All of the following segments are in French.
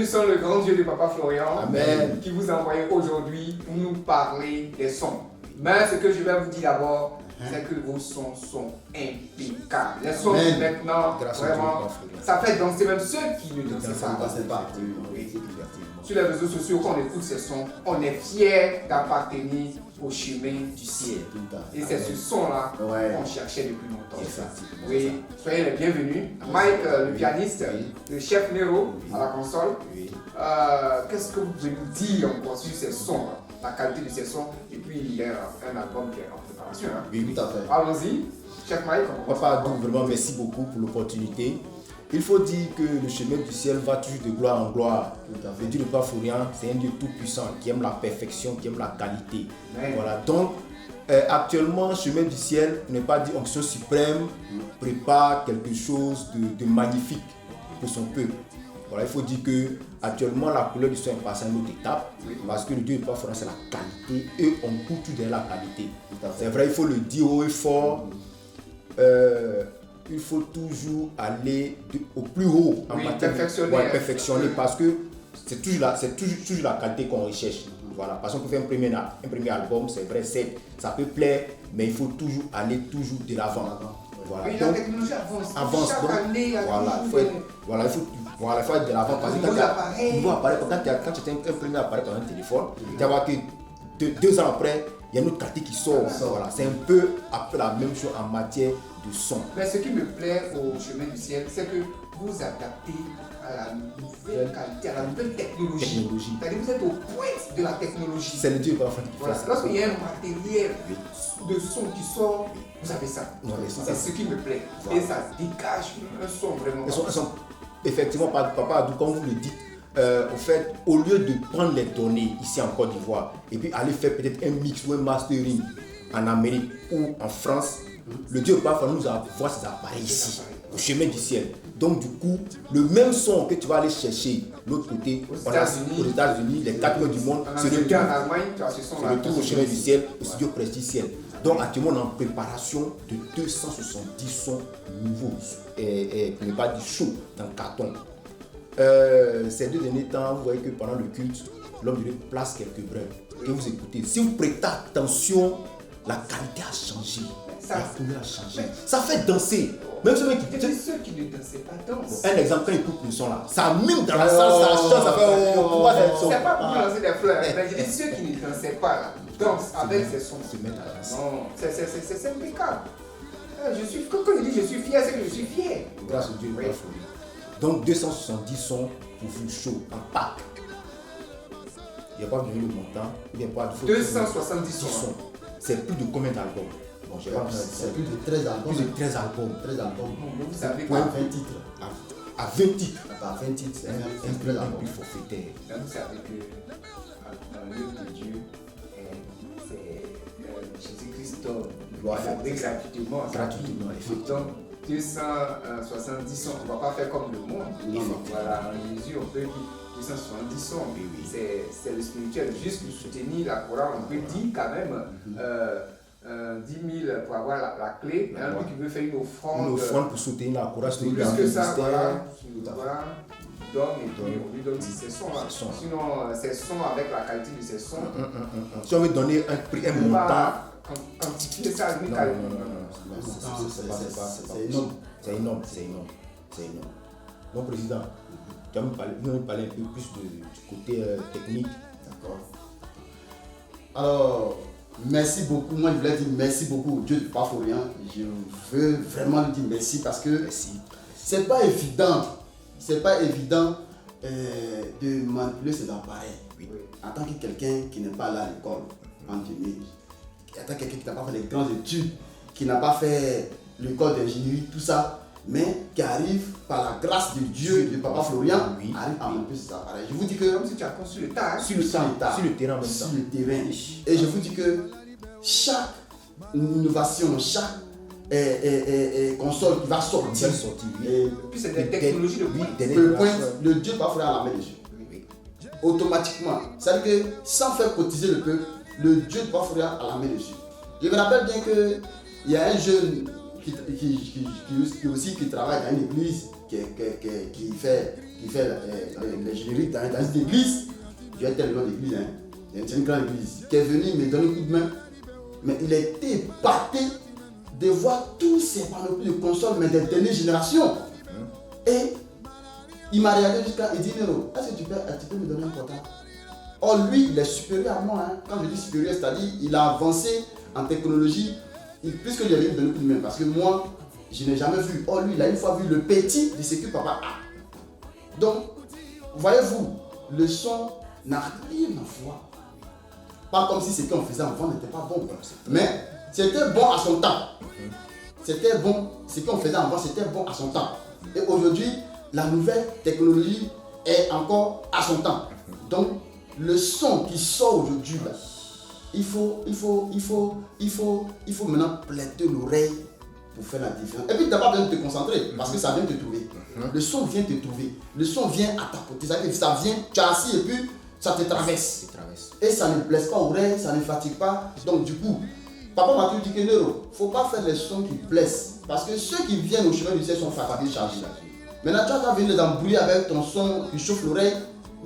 béni soit le grand Dieu de Papa Florian. Amen. Qui vous a envoyé aujourd'hui pour nous parler des sons. Mais ce que je vais vous dire d'abord, c'est que vos sons sont impeccables. Les sons maintenant, vraiment, ça fait danser même ceux qui ne dansaient pas. Sur les réseaux sociaux, quand on écoute ces sons, on est fiers d'appartenir au chemin du ciel. Et c'est ce son-là qu'on cherchait depuis longtemps. Oui, soyez les bienvenus. Mike, le pianiste, le chef Nero à la console. Qu'est-ce que vous pouvez nous dire encore sur ces sons, la qualité de ces sons? Et puis il y a un album qui est en préparation. Oui, tout à fait. Allons-y, chef Mike. Papa Adou, vraiment merci beaucoup pour l'opportunité. Il faut dire que le chemin du ciel va toujours de gloire en gloire. Le Dieu de Papa Florian, c'est un Dieu tout puissant qui aime la perfection, qui aime la qualité. Voilà. Donc, actuellement, chemin du ciel, pour ne pas dire onction suprême, prépare quelque chose de magnifique pour son peuple. Voilà, il faut dire que actuellement la couleur du son est passée à une autre étape, parce que le Dieu de Papa Florian, c'est la qualité et on court tout derrière la qualité. C'est vrai, il faut le dire haut et fort. Il faut toujours aller au plus haut en matière de perfectionner parce que c'est toujours la qualité qu'on recherche. Voilà, parce qu'on peut faire un premier album, c'est vrai, ça peut plaire, mais il faut toujours aller de l'avant. Voilà. Oui, la technologie avance. Chaque année, il faut être de l'avant parce que quand tu as un premier appareil dans un téléphone, tu vas voir que 2 ans après, il y a une autre qualité qui sort. Voilà. C'est un peu la même chose en matière de son. Mais ce qui me plaît au chemin du ciel, c'est que vous adaptez à la nouvelle qualité, à la nouvelle technologie. C'est-à-dire que vous êtes au point de la technologie. C'est le Dieu parfait qui fait ça. Lorsqu'il y a un matériel de son qui sort, vous avez ça. C'est ce qui me plaît. Et ça dégage un son vraiment. Effectivement, Papa Adou, comme vous le dites, au fait, au lieu de prendre les données ici en Côte d'Ivoire et puis aller faire peut-être un mix ou un mastering en Amérique ou en France, le Dieu Papa nous a envoyé ces appareils ici, au chemin du ciel. Donc du coup, le même son que tu vas aller chercher de l'autre côté, aux États-Unis, les 4 coins du monde, se retrouve au chemin du ciel, au studio Prestige. Donc actuellement, on est en préparation de 270 sons nouveaux, et pour ne pas dire chauds, dans le carton. Ces 2 derniers temps, vous voyez que pendant le culte, l'homme de Dieu place quelques brins que vous écoutez. Si vous prêtez attention, la qualité a changé, la couleur a changé. Ça fait danser. Même ceux qui ne dansaient pas dansent. Un exemple, quand ils coupent le son là, ça mime dans la salle, ça change, ça fait pourquoi c'est pas pour lancer des fleurs, mais je dis ceux qui ne dansaient pas là, dansent avec ces sons. Se mettre à danser. Non, c'est impeccable. Quand je dis je suis fier, c'est que je suis fier. Grâce au Dieu, oui. Donc 270 sons pour vous chaud en pack. Il n'y a pas besoin de montant, il n'y a pas de 270 sons. C'est plus de combien d'albums? Bon, c'est plus de 13 albums. Plus de 13 albums. 13 albums. Non, vous savez quoi? quoi? 20 titres. À 20 titres. À 20 titres, c'est un peu plus forfaitaire. Vous savez que dans l'œuvre de Dieu, c'est Jésus-Christ gratuitement. Gratuitement, effectivement. Donc 270 sons, on ne va pas faire comme le monde. Voilà, en Jésus, on peut dire 270 sons. C'est le spirituel. Juste pour soutenir la chorale, on peut dire quand même 10 000 pour avoir la clé. Il y a un qui veut faire une offrande. Une offrande pour soutenir la chorale. Plus que ça, voilà. Donne et puis on lui donne ces sons-là. Sinon, ces sons avec la qualité de ces sons. Si on veut donner un prix, un montant. Quantifier ça, non, c'est énorme. Donc, président, tu vas me parler un peu plus du côté technique. D'accord. Alors, merci beaucoup. Moi, je voulais dire merci beaucoup au Dieu de Papa Florian. Je veux vraiment lui dire merci parce que c'est pas évident. C'est pas évident de manipuler ces appareils. En tant que quelqu'un qui n'est pas allé à l'école, en 2000. En tant que quelqu'un qui n'a pas fait les grandes études, qui n'a pas fait l'école d'ingénierie, tout ça, mais qui arrive par la grâce de Dieu, de Papa Florian, arrive à manipuler ces appareils. Je vous dis que comme si tu as construit le tas, sur le terrain. Sur le terrain. Et je vous dis que chaque innovation, chaque console qui va sortir, puis c'est des technologies de pointe, le Dieu va faire la main dessus. Automatiquement. C'est-à-dire que sans faire cotiser le peuple, le Dieu va faire à la main dessus. Je me rappelle bien qu'il y a un jeune qui travaille dans une église, qui qui fait les génériques dans une église, je vais tellement d'église, c'est une grande église, qui est venu me donner un coup de main. Mais il a été épaté de voir tous ces panoplies de consoles, mais des dernières générations. Et il m'a regardé jusqu'à, il dit Nero, est-ce que tu peux me donner un portable? Or lui, il est supérieur à moi. Quand je dis supérieur, c'est-à-dire il a avancé en technologie, plus que j'avais donné un coup de main. Parce que moi, je n'ai jamais vu. Or lui, il a une fois vu le petit de ce que papa a. Donc, voyez-vous, le son n'a rien à voir. Pas comme si ce qu'on faisait avant n'était pas bon. Mais c'était bon à son temps. C'était bon, ce qu'on faisait avant, c'était bon à son temps. Et aujourd'hui, la nouvelle technologie est encore à son temps. Donc, le son qui sort aujourd'hui, il faut maintenant prêter l'oreille pour faire la différence. Et puis, tu n'as pas besoin de te concentrer parce que ça vient te trouver. Le son vient te trouver. Le son vient à ta côté. Ça vient, tu es assis et puis ça te traverse. Et ça ne blesse pas l'oreille, ça ne fatigue pas. Donc, du coup, papa m'a toujours dit que Nero, il ne faut pas faire les sons qui blessent. Parce que ceux qui viennent au chemin du ciel sont fatigués, chargés. Maintenant, tu vas venir les embrouiller avec ton son qui chauffe l'oreille,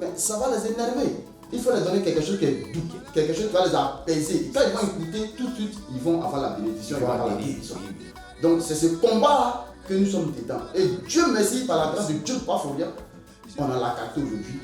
mais ça va les énerver. Il faut leur donner quelque chose qui est doux, quelque chose qui va les apaiser. Et quand ils vont écouter, tout de suite, ils vont avoir la bénédiction, ils vont avoir la bénédiction. Donc, c'est ce combat-là que nous sommes dedans. Et Dieu merci, par la grâce de Dieu, pas faut dire, on a la carte aujourd'hui.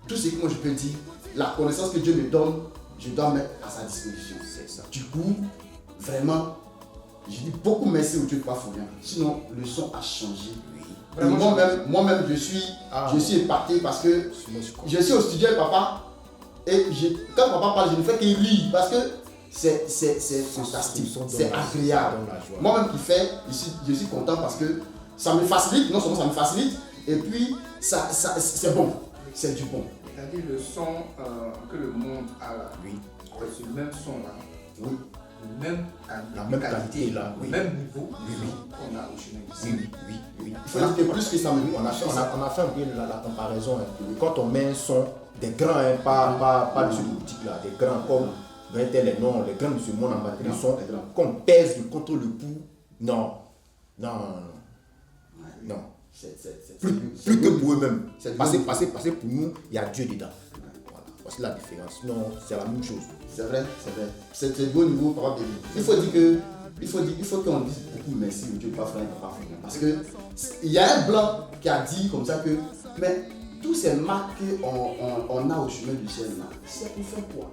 Tout ce que moi je peux dire, la connaissance que Dieu me donne, je dois mettre à sa disposition. C'est ça. Du coup, vraiment, je dis beaucoup merci au Dieu de Pafourian. Sinon, le son a changé. Moi-même, je suis épaté parce que je suis au studio avec papa et quand papa parle, je ne fais que rire parce que c'est fantastique, c'est agréable. Moi-même qui fais, je suis content parce que ça me facilite, non seulement ça me facilite, et puis c'est bon, c'est du bon. C'est-à-dire le son que le monde a là, c'est le même son là. Oui. La même qualité là, le même niveau qu'on a au chemin ici. Oui. Il faut dire que plus que ça me dit, on a fait un peu la comparaison. Quand on met un son des grands, pas de ceux de boutique là, des grands comme les noms, les grands de ce monde en batterie sont qu'on pèse contre le pouls. Non. Plus que pour eux-mêmes. Parce que pour nous, il y a Dieu dedans. Voilà. Voici la différence. Sinon, c'est la même chose. C'est vrai. C'est le bon niveau, papa béni. Il faut qu'on dise beaucoup merci au Dieu de Pafourian. Parce que il y a un blanc qui a dit comme ça que, mais tous ces marques qu'on a au chemin du ciel là, c'est pour faire quoi?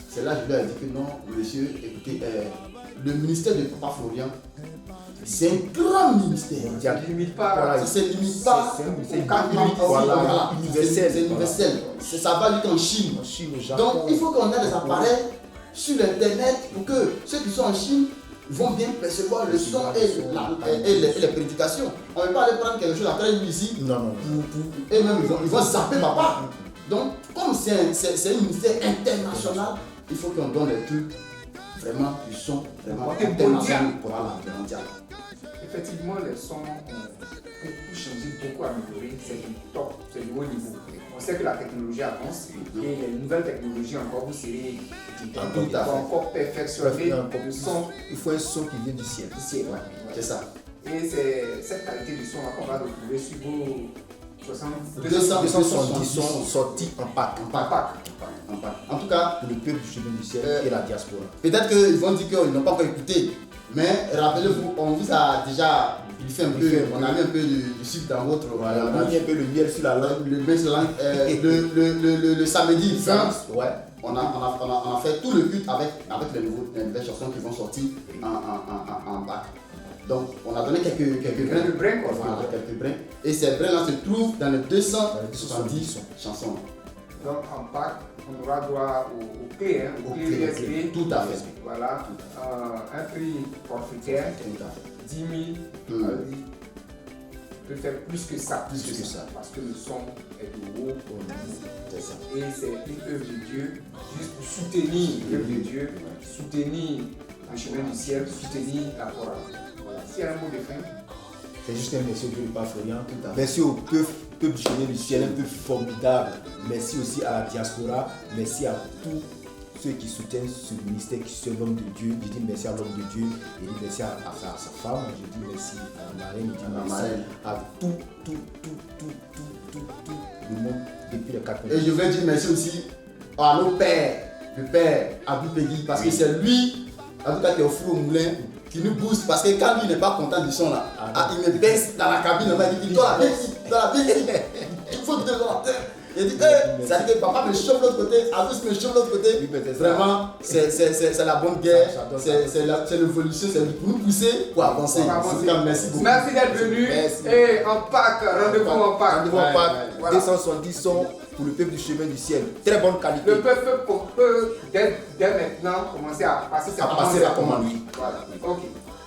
C'est là que je lui ai dit que non, monsieur, écoutez, le ministère de Papa Florian, c'est un grand ministère. Ça ne limite pas. Ça ne limite pas. C'est universel. Ça va jusqu'en Chine. Donc il faut qu'on ait des appareils sur l'internet pour que ceux qui sont en Chine vont bien percevoir le son et les prédications. On ne peut pas aller prendre quelque chose après une musique. Et même ils vont zapper papa. Donc comme c'est un ministère international, il faut qu'on donne les trucs vraiment qui sont vraiment internationaux. Mondial. Effectivement, les sons ont beaucoup changé, beaucoup amélioré. C'est du top, c'est du haut niveau. On sait que la technologie avance et les nouvelles technologies encore, vous serez encore perfectionner le son. Il faut un son qui vient du ciel. C'est ça. Et c'est cette qualité de son qu'on va retrouver sur vos 270 sons sortis en pack. En tout cas, pour le peuple du chemin du ciel et la diaspora. Peut-être qu'ils vont dire qu'ils n'ont pas encore écouté, mais rappelez-vous, on vous a déjà on a mis un peu de sucre dans votre. On a mis un peu le miel sur la langue. Le samedi 20, on a fait tout le culte avec les nouvelles chansons qui vont sortir en bac. Donc, on a donné quelques brins. Quelques brins. Et ces brins-là se trouvent dans les 270 chansons. Donc, en pack, on aura droit au clé, au clé USB. Tout à fait. Voilà. Un prix forfaitaire. 10 000. Peut faire plus que ça. Parce que le son est de haut. Et c'est une œuvre de Dieu, juste pour soutenir l'œuvre de Dieu, soutenir le chemin du ciel, soutenir la chorale. S'il y a un mot de fin. C'est juste un merci au Dieu de Pafourian. Merci au peuple du chemin du ciel, un peuple formidable. Merci aussi à la diaspora. Merci à tous ceux qui soutiennent ce ministère, qui sont l'homme de Dieu. Je dis merci à l'homme de Dieu, je dis merci à sa femme, je dis merci à la marraine, je dis merci à tout le monde depuis les 4 ans. Et je veux dire merci aussi à nos pères, le père Abou Pegui, parce que c'est lui, en tout cas qui est au four au moulin, qui nous booste, parce que quand lui n'est pas content du son là, il me baisse dans la cabine, il dit toi, la vie, il faut te donner. Il dit, ça dit que papa me chauffe de l'autre côté, Abous me chauffe de l'autre côté. Vraiment, c'est la bonne guerre, c'est l'évolution, c'est pour nous pousser pour avancer. Merci beaucoup. Merci d'être venu. Et en Pâques, rendez-vous en Pâques. Rendez-vous en Pâques, 270 sons pour le peuple du chemin du ciel. Très bonne qualité. Le peuple peut dès maintenant commencer à passer la commande. Voilà. Ok.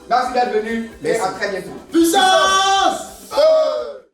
Merci d'être venu et à très bientôt. Puissance!